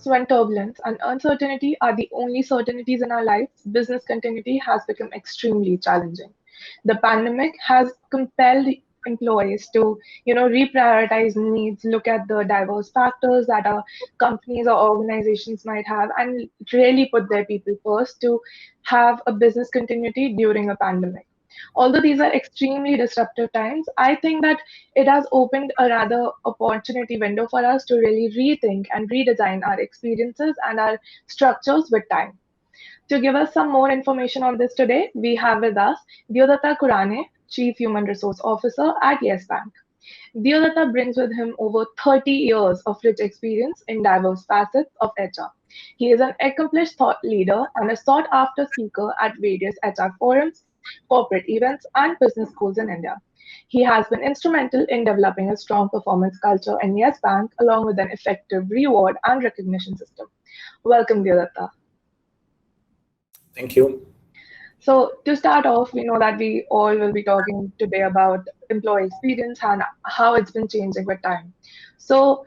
times when turbulence and uncertainty are the only certainties in our lives, business continuity has become extremely challenging. The pandemic has compelled employees to, reprioritize needs, look at the diverse factors that our companies or organizations might have, and really put their people first to have a business continuity during a pandemic. Although these are extremely disruptive times, I think that it has opened a rather opportunity window for us to really rethink and redesign our experiences and our structures with time. To give us some more information on this today, we have with us Deodatta Kurane, Chief Human Resource Officer at Yes Bank. Deodatta brings with him over 30 years of rich experience in diverse facets of HR. He is an accomplished thought leader and a sought after speaker at various HR forums, corporate events, and business schools in India. He has been instrumental in developing a strong performance culture in Yes Bank, along with an effective reward and recognition system. Welcome, Deodatta. Thank you. So, to start off, we know that we all will be talking today about employee experience and how it's been changing with time. So,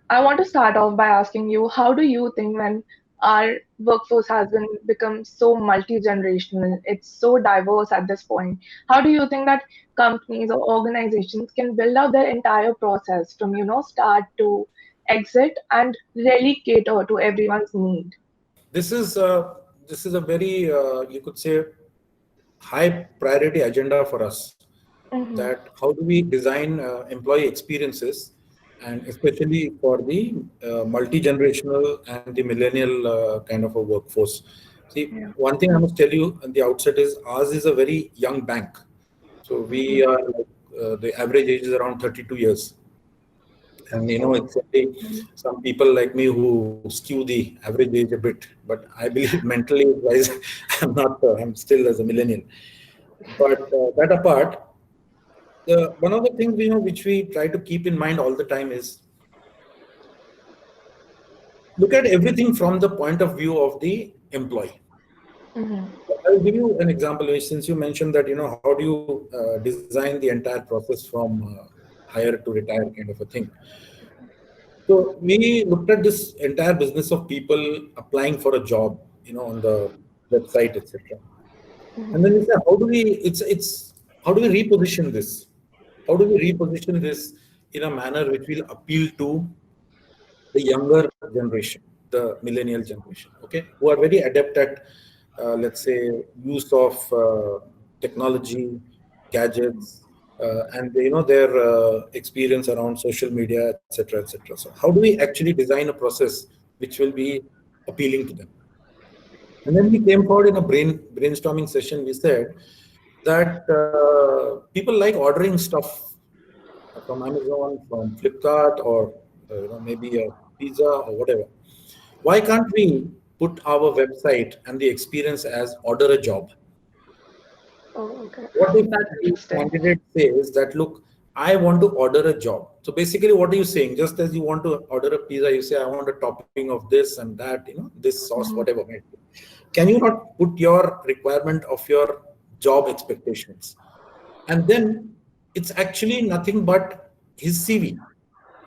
I want to start off by asking you, how do you think when our workforce has been become so multi-generational, it's so diverse at this point, how do you think that companies or organizations can build out their entire process from, start to exit and really cater to everyone's need? This is a very you could say high priority agenda for us. Mm-hmm. That how do we design employee experiences, and especially for the multi-generational and the millennial kind of a workforce. See, Yeah. one thing I must tell you at the outset is ours is a very young bank. So we are the average age is around 32 years. And it's only some people like me who skew the average age a bit, but I believe mentally wise, I'm not. I'm still as a millennial. But that apart, one of the things which we try to keep in mind all the time is look at everything from the point of view of the employee. Mm-hmm. I'll give you an example. Since you mentioned that how do you design the entire process from hire to retire kind of a thing. So we looked at this entire business of people applying for a job, on the website, etc. And then we say, how do we reposition this? How do we reposition this in a manner which will appeal to the younger generation, the millennial generation, okay, who are very adept at, let's say, use of technology, gadgets, and their experience around social media, etc., etc. So, how do we actually design a process which will be appealing to them? And then we came forward in a brainstorming session. We said that people like ordering stuff from Amazon, from Flipkart, or maybe a pizza or whatever. Why can't we put our website and the experience as order a job? Oh, okay. What if That's the interesting. candidate says that, look, I want to order a job. So basically, what are you saying? Just as you want to order a pizza, you say, I want a topping of this and that, this sauce, Mm-hmm. whatever. Can you not put your requirement of your job expectations? And then it's actually nothing but his CV.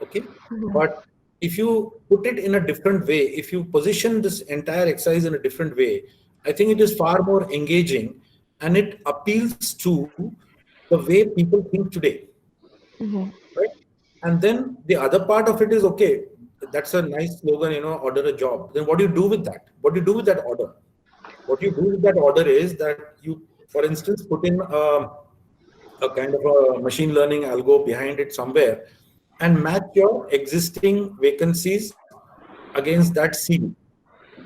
Okay. Mm-hmm. But if you put it in a different way, if you position this entire exercise in a different way, I think it is far more engaging and it appeals to the way people think today. Mm-hmm. Right. And then the other part of it is, okay, that's a nice slogan, order a job. Then what do you do with that? What do you do with that order? What you do with that order is that you, for instance, put in a kind of a machine learning algo behind it somewhere and match your existing vacancies against that CV.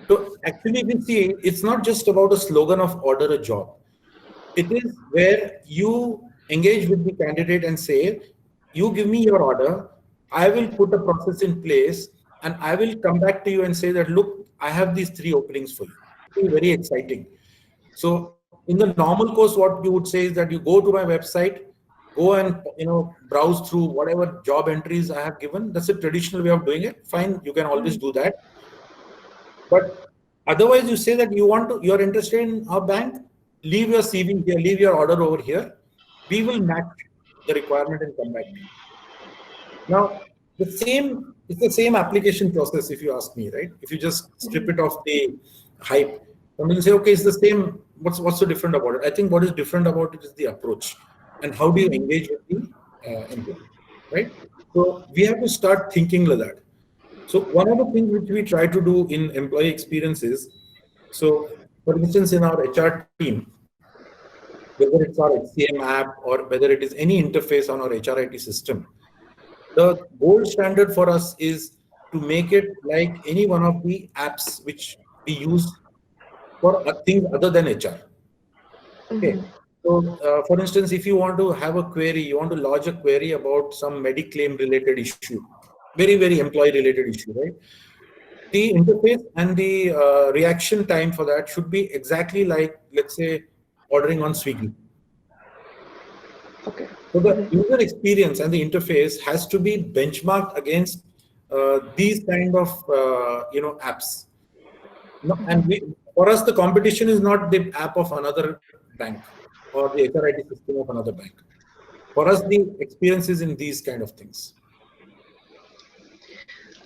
So actually, we see it's not just about a slogan of order a job. It is where you engage with the candidate and say, you give me your order, I will put a process in place, and I will come back to you and say that, look, I have these 3 openings for you. It will be very exciting. So in the normal course, what you would say is that you go to my website, go and browse through whatever job entries I have given. That's a traditional way of doing it. Fine, you can always do that. But otherwise, you say that you're interested in our bank, leave your CV here, leave your order over here. We will match the requirement and come back to you. Now, the same It's the same application process, if you ask me, right? If you just strip it off the hype, and then say, okay, it's the same. What's so different about it? I think what is different about it is the approach and how do you engage with the employee, right? So we have to start thinking like that. So one of the things which we try to do in employee experiences, so for instance, in our HR team, whether it's our HCM app or whether it is any interface on our HRIT system, the gold standard for us is to make it like any one of the apps which we use for things other than HR. Okay. So, for instance, if you want to have a query, you want to lodge a query about some Mediclaim related issue, very employee related issue, right? The interface and the reaction time for that should be exactly like, let's say, ordering on Swiggy. Okay. So the user experience and the interface has to be benchmarked against these kind of apps. No, and for us, the competition is not the app of another bank or the HRIT system of another bank. For us, the experience is in these kind of things.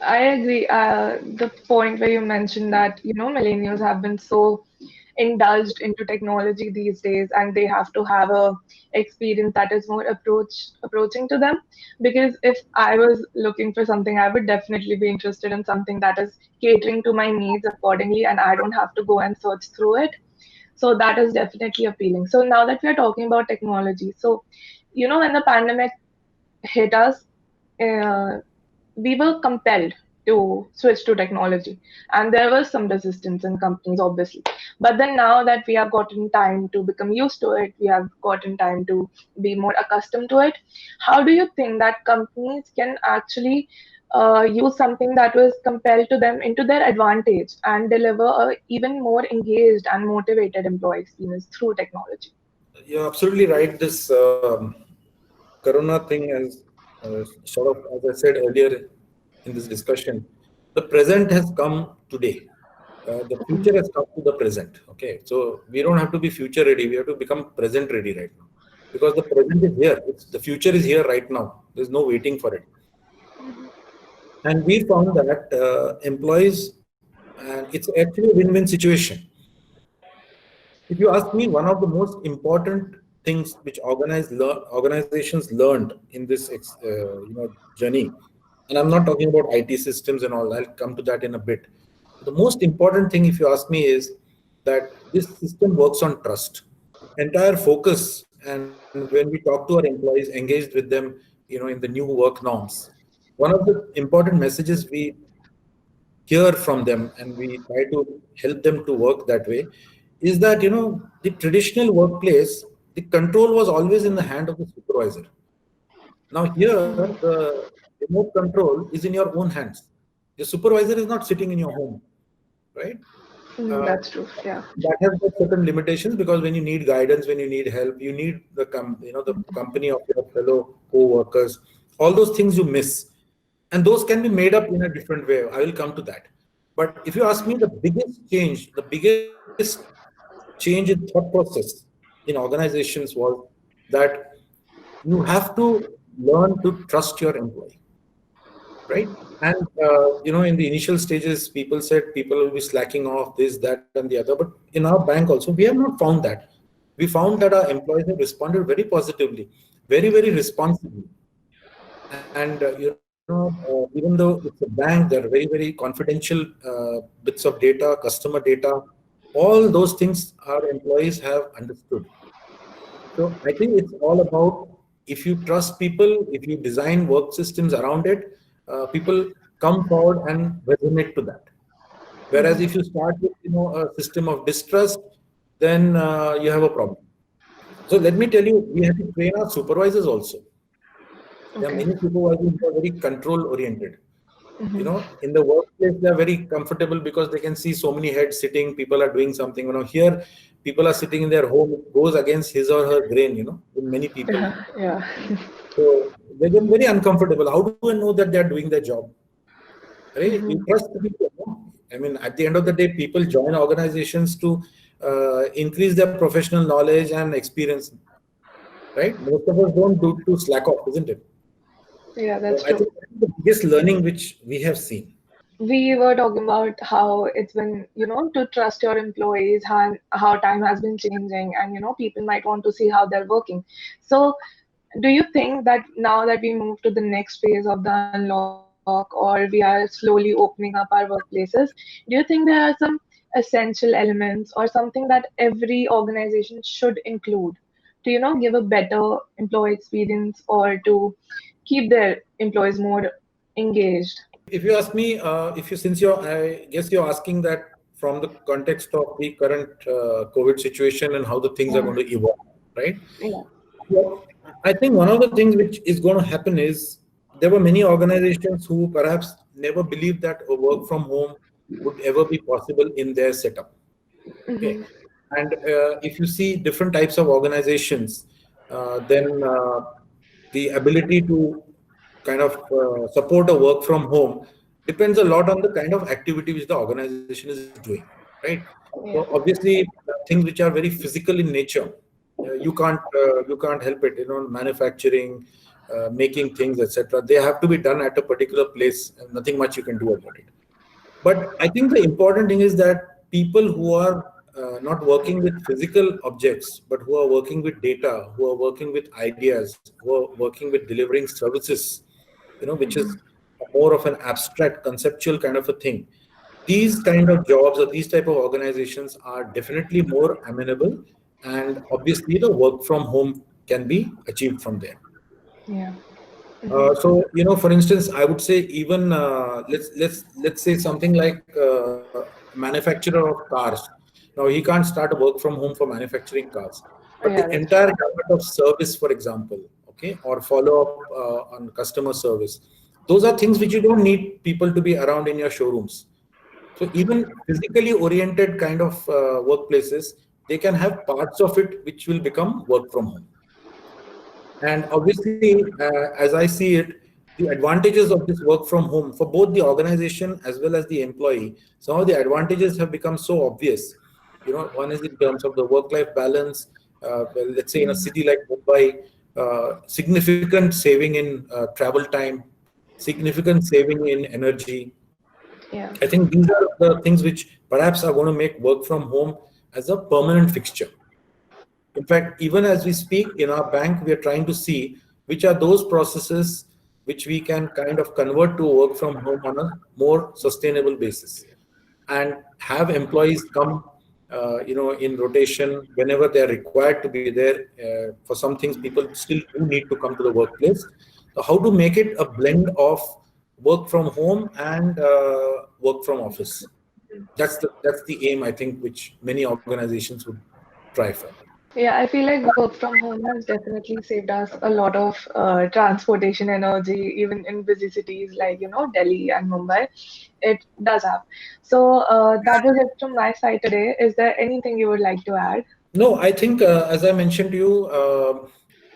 I agree. The point where you mentioned that, millennials have been so indulged into technology these days, and they have to have a experience that is more approaching to them. Because if I was looking for something, I would definitely be interested in something that is catering to my needs accordingly, and I don't have to go and search through it. So that is definitely appealing. So now that we are talking about technology, so when the pandemic hit us, uh, we were compelled to switch to technology, and there was some resistance in companies, obviously. But then now that we have gotten time to become used to it, we have gotten time to be more accustomed to it. How do you think that companies can actually use something that was compelled to them into their advantage and deliver a even more engaged and motivated employee experience through technology? You're absolutely right. This Corona thing has sort of, as I said earlier in this discussion, the present has come today. The future has come to the present. Okay, so we don't have to be future ready. We have to become present ready right now, because the present is here. The future is here right now. There's no waiting for it. And we found that employees, and it's actually a win-win situation. If you ask me, one of the most important things which organizations learned in this journey, and I'm not talking about IT systems and all, I'll come to that in a bit. The most important thing, if you ask me, is that this system works on trust. Entire focus, and when we talk to our employees, engaged with them, in the new work norms, one of the important messages we hear from them, and we try to help them to work that way, is that the traditional workplace, the control was always in the hand of the supervisor. Now here, the remote control is in your own hands. The supervisor is not sitting in your home, right? That's true. Yeah. That has got certain limitations, because when you need guidance, when you need help, you need the company of your fellow co-workers. All those things you miss, and those can be made up in a different way. I will come to that. But if you ask me, the biggest change in thought process in organizations was that you have to learn to trust your employee, right? And in the initial stages, people said people will be slacking off this, that, and the other. But in our bank also, we have not found that. We found that our employees have responded very positively, very responsibly. And even though it's a bank, there are very confidential bits of data, customer data. All those things our employees have understood. So I think it's all about, if you trust people, if you design work systems around it, people come forward and resonate to that. Whereas if you start with a system of distrust, then you have a problem. So let me tell you, we have to train our supervisors also. There are many supervisors who are very control oriented. In the workplace, they are very comfortable because they can see so many heads sitting, people are doing something. Here, people are sitting in their home, it goes against his or her grain, in many people. Yeah. So they get very uncomfortable. How do I know that they are doing their job? Right? You trust the people. I mean, at the end of the day, people join organizations to increase their professional knowledge and experience. Right? Most of us don't do to slack off, isn't it? Yeah, that's so I true. think that's the biggest learning which we have seen. We were talking about how it's been, to trust your employees, how time has been changing, and people might want to see how they're working. So, do you think that now that we move to the next phase of the unlock, or we are slowly opening up our workplaces, do you think there are some essential elements or something that every organization should include to, give a better employee experience or to keep their employees more engaged? If you ask me, if you since you're, I guess you're asking that from the context of the current COVID situation and how the things are Yeah, going to evolve, right? yeah. Well, I think one of the things which is going to happen is there were many organizations who perhaps never believed that a work from home would ever be possible in their setup. Okay, Mm-hmm. and if you see different types of organizations, then the ability to kind of support a work from home depends a lot on the kind of activity which the organization is doing, right? So Yeah. obviously, things which are very physical in nature, you can't help it. You know, manufacturing, making things, etc. They have to be done at a particular place, and nothing much you can do about it. But I think the important thing is that people who are not working with physical objects, but who are working with data, who are working with ideas, who are working with delivering services, you know, which is more of an abstract, conceptual kind of a thing. These kind of jobs or these type of organizations are definitely more amenable, and obviously the work from home can be achieved from there. Yeah. Mm-hmm. So you know, for instance, I would say even let's say something like manufacturer of cars. Now he can't start a work from home for manufacturing cars, but the Yeah, that's entire gamut of service, for example, okay, or follow up on customer service. Those are things which you don't need people to be around in your showrooms. So even physically oriented kind of workplaces, they can have parts of it which will become work from home. And obviously, as I see it, the advantages of this work from home for both the organization as well as the employee, some of the advantages have become so obvious. You know, one is in terms of the work-life balance. Well, let's say in a true. city like Mumbai, significant saving in travel time, significant saving in energy. Yeah. I think these are the things which perhaps are going to make work from home as a permanent fixture. In fact, even as we speak in our bank, we are trying to see which are those processes which we can kind of convert to work from home on a more sustainable basis and have employees come, you know, in rotation whenever they are required to be there. For some things, people still do need to come to the workplace. So, how to make it a blend of work from home and work from office? That's the aim, I think, which many organizations would try for. Yeah, I feel like work from home has definitely saved us a lot of transportation energy, even in busy cities like, Delhi and Mumbai. It does have. So that was it from my side today. Is there anything you would like to add? No, I think as I mentioned to you,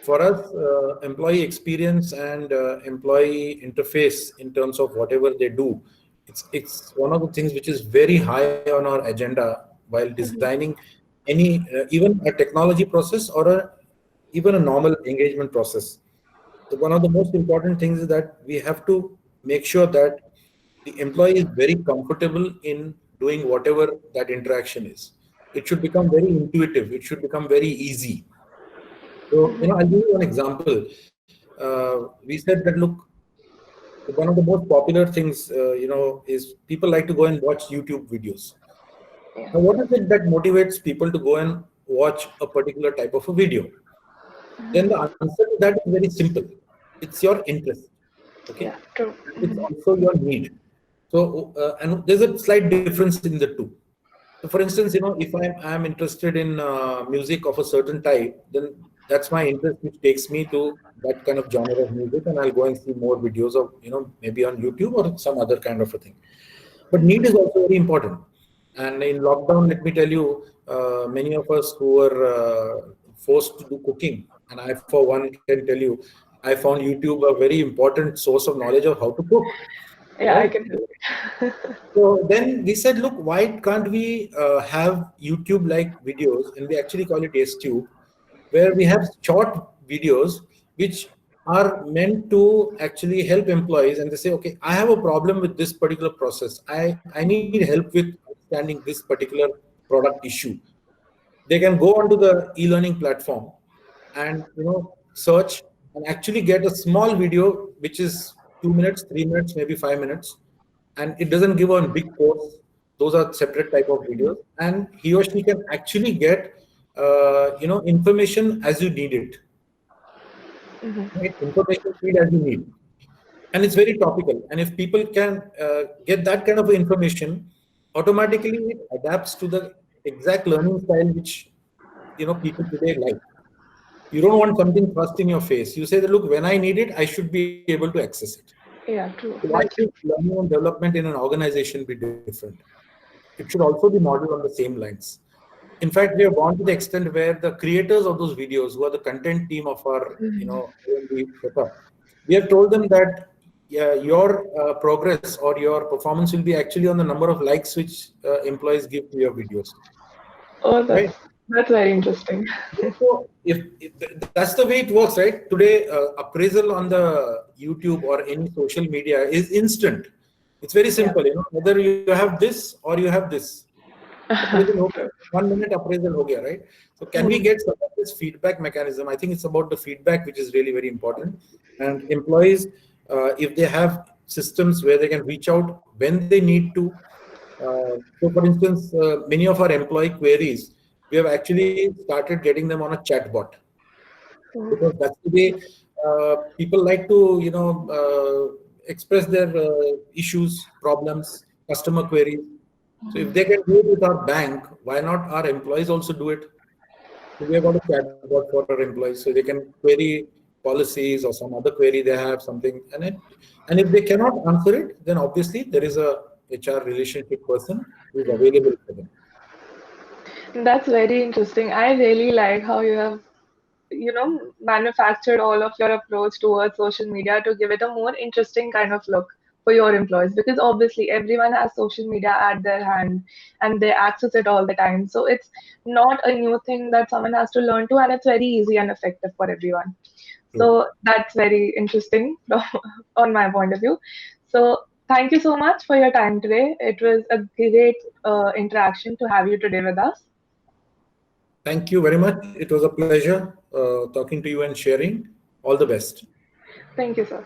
for us, employee experience and employee interface in terms of whatever they do, it's one of the things which is very high on our agenda while Mhm. designing any even a technology process or even a normal engagement process. So one of the most important things is that we have to make sure that the employee is very comfortable in doing whatever that interaction is. It should become very intuitive. It should become very easy. So, you know, I'll give you an example. We said that, look, one of the most popular things, you know, is people like to go and watch YouTube videos. Yeah. Now, what is it that motivates people to go and watch a particular type of a video? Then the answer to that is very simple. It's your interest. Okay, Yeah, true. it's also your need. So and there's a slight difference in the two. So for instance, you know, if I'm interested in music of a certain type, then that's my interest which takes me to that kind of genre of music, and I'll go and see more videos of, you know, maybe on YouTube or some other kind of a thing. But need is also very important. And in lockdown, let me tell you, many of us who were forced to do cooking, and I, for one, can tell you, I found YouTube a very important source of knowledge of how to cook. Yeah, I Right? can do it. So then we said, look, why can't we have YouTube-like videos, and we actually call it AceTube, where we have short videos which are meant to actually help employees, and they say, okay, I have a problem with this particular process. I need help with understanding this particular product issue. They can go onto the e-learning platform and search and actually get a small video which is 2 minutes, 3 minutes, maybe 5 minutes, and it doesn't give a big course. Those are separate type of videos, and he or she can actually get information as you need it. Right? Information feed as you need, and it's very topical. And if people can get that kind of information, automatically it adapts to the exact learning style which people today like. You don't want something thrust in your face. You say that, look, when I need it, I should be able to access it. Yeah, true. So why should learning and development in an organization be different? It should also be modeled on the same lines. In fact, we have gone to the extent where the creators of those videos, who are the content team of our R&D setup, we have told them that your progress or your performance will be actually on the number of likes which employees give to your videos. Oh, that's very interesting. So if that's the way it works, right? Today, appraisal on the YouTube or any social media is instant. It's very simple, whether you have this or you have this. 1 minute appraisal ho gaya, right? So can we get some of this feedback mechanism? I think it's about the feedback which is really very important. And employees, if they have systems where they can reach out when they need to. So for instance, many of our employee queries, we have actually started getting them on a chatbot, because that's the way people like to express their issues, problems, customer queries. So if they can do it with our bank, why not our employees also do it? So we have got a chatbot for our employees, so they can query policies or some other query they have something, and if they cannot answer it, then obviously there is a HR relationship person who is available for them. That's very interesting. I really like how you have, manufactured all of your approach towards social media to give it a more interesting kind of look for your employees, because obviously everyone has social media at their hand and they access it all the time. So it's not a new thing that someone has to learn to, and it's very easy and effective for everyone. So that's very interesting on my point of view. So thank you so much for your time today. It was a great interaction to have you today with us. Thank you very much. It was a pleasure talking to you and sharing. All the best. Thank you, sir.